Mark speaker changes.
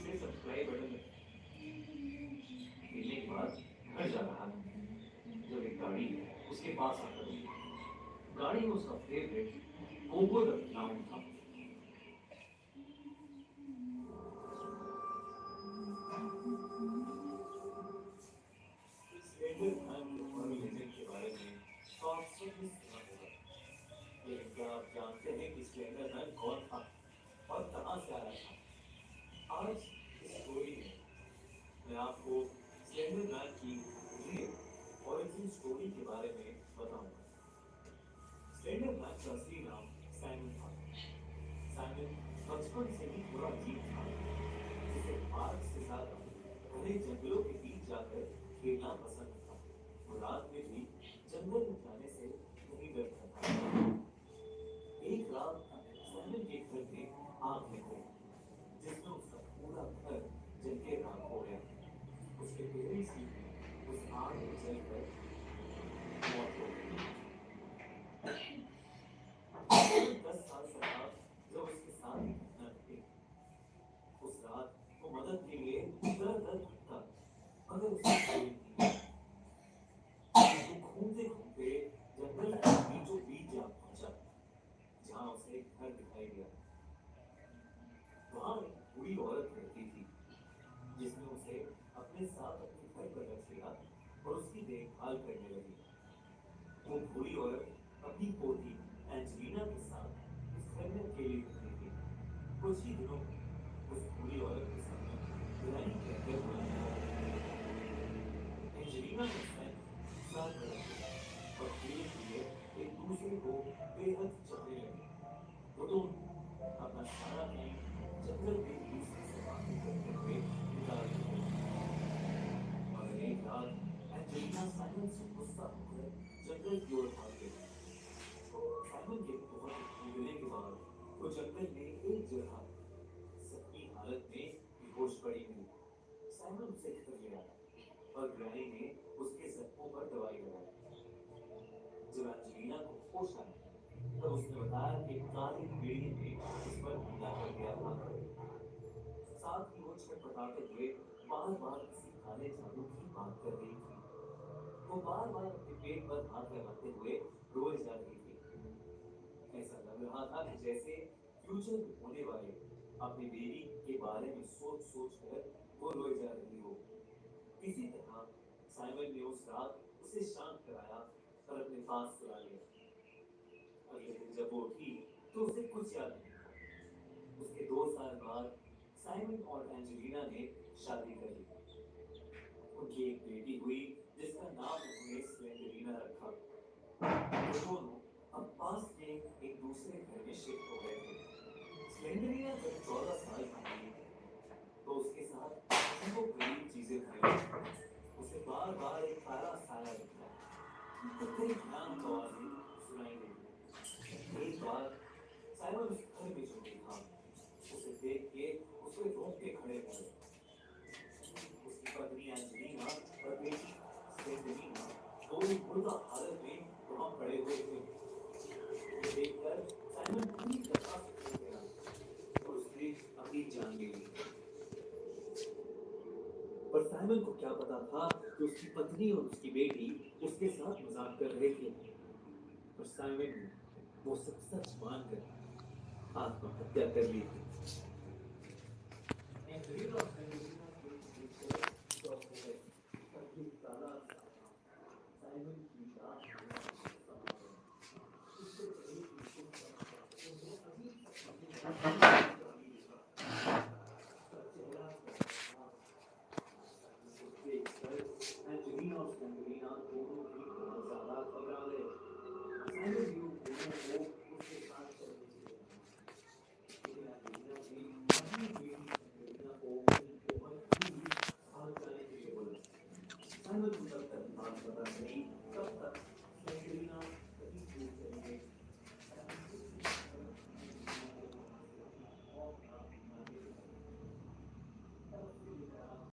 Speaker 1: से subscribe button मिलने के बाद घर जा रहा था जब एक गाड़ी उसके पास आकर रुकी। गाड़ी में उसका फेवरेट कोको नाम था। स्प्लेंडर नाम के फॉर्मूला लेजेंड के बारे में तो आप सब ने सुना होगा, लेकिन क्या आप जानते हैं कि स्प्लेंडर मैन कौन था और कहां से आया था? आज इस स्टोरी में मैं आपको स्प्लेंडर मैन की रियल ओरिजिन स्टोरी के बारे में बताऊंगा। स्प्लेंडर मैन का असली नाम साइमन था। साइमन बचपन से ही थोड़ा अजीब था, जिसे पार्क से ज्यादा घने जंगलों के बीच जाकर खेलना पसंद था। वो रात में भी जंगल में जाने से नहीं डरता था। एक रात साइमन के घर में आग लग गई, जिसमें उसका पूरा घर जल के राख हो गया। उसके पेरेंट्स की भी उस आग में जलकर मौत हो गई। 10 साल का था जब उसके साथ ये घटना घटी। उस रात वो मदद के लिए दर दर भटका, मगर उसे कोई नहीं मिला। वो घूमते घूमते जंगल के बीचों बीच जा पहुंचा, जहां उसे एक घर दिखाई दिया। वहां एक बूढ़ी औरत रहती थी, जिसने उसे अपने साथ अपने घर पर रख लिया और उसकी देखभाल करने लगी। वो बूढ़ी औरत अपनी पोती एंजेलिना के साथ उस घर में अकेली रहती थी। कुछ ही दिनों में उस बूढ़ी औरत के सामने ग्रैनी के अंदर बुलाने लगा। एंजेलिना और सैम साथ में रहते और धीरे धीरे एक दूसरे को बेहद चाहने लगे। वो दोनों अपना सारा टाइम जंगल में एक दूसरे से बातें करते हुए बिता देते थे। मगर एक रात एंजेलिना साइमन से गुस्सा होकर जंगल की ओर भाग गई। साइमन के बहुत ढूंढने के बाद वो जंगल में एक जगह जख्मी हालत में बेहोश पड़ी मिली। साइमन उसे घर ले आया और ग्रैनी ने उसके जख्मों पर दवाई लगाई। जब एंजेलिना को होश आया, तब उसने बताया कि काली भेड़िए ने उस पर हमला कर दिया था। साथ ही वो छटपटाते हुए बार बार किसी काले जादू की बात कर रही थी। वो बार बार अपने पेट पर हाथ लगाते हुए रोए जा रही थी। ऐसा लग रहा था कि जैसे फ्यूचर में होने वाले अपनी बेबी के बारे में सोच सोच कर वो रोए जा रही हो। किसी तरह साइमन ने उस रात उसे शांत कराया और अपने पास सुला लिया। अगले दिन जब वो उठी तो उसे कुछ याद नहीं था। उसके 2 साल बाद साइमन और एंजेलिना ने शादी कर ली। उनकी एक बेटी हुई, जिसका नाम उन्होंने स्प्लेंडरिना रखा। वो दोनों अब पास के एक दूसरे घर में शिफ्ट हो गए थे। स्प्लेंडरिना जब 14 साल की हुई, तो उसके साथ अजीबो गरीब चीजें होने लगी। उसे बार बार एक काला साया दिखता, कुत्ते की भयानक आवाजें सुनाई देती। एक बार साइमन उस घर में जो देखा, उसे देख के उसे रोक के खड़े हो गए। उसकी पत्नी एंजेलिना और बेटी स्पेंडरिना दोनों मुर्दा हालत में वहां खड़े हुए थे। ये देखकर साइमन पूरी तरह से डर गया और उसने अपनी जान ले ली। पर साइमन को क्या पता था कि उसकी पत्नी और उसकी बेटी उसके साथ मजाक कर रहे थे। पर साइमन ने वो सब सच मानकर आत्महत्या कर ली थी। एंजेलिना और स्पेंडरिना के देखकर शॉक हो गए। पर ये काला साया साइमन की लाश में समा गया। इससे पहले कि उसको पता था, उन्हें अजीब सा फीलिंग हुआ कि कभी देखा। उसका चेहरा कैसा था। साइमन को देखकर एंजेलिना और स्पेंडरिना दोनों ही बहुत ज्यादा घबरा गए। साइमन ने उन दोनों को उसके साथ चलने के लिए कहा, लेकिन एंजेलिना ने अपनी बेटी स्पेंडरिना को कहीं बहुत दूर भाग जाने के लिए बोला। साइमन को तब तक बात पता चली, तब तक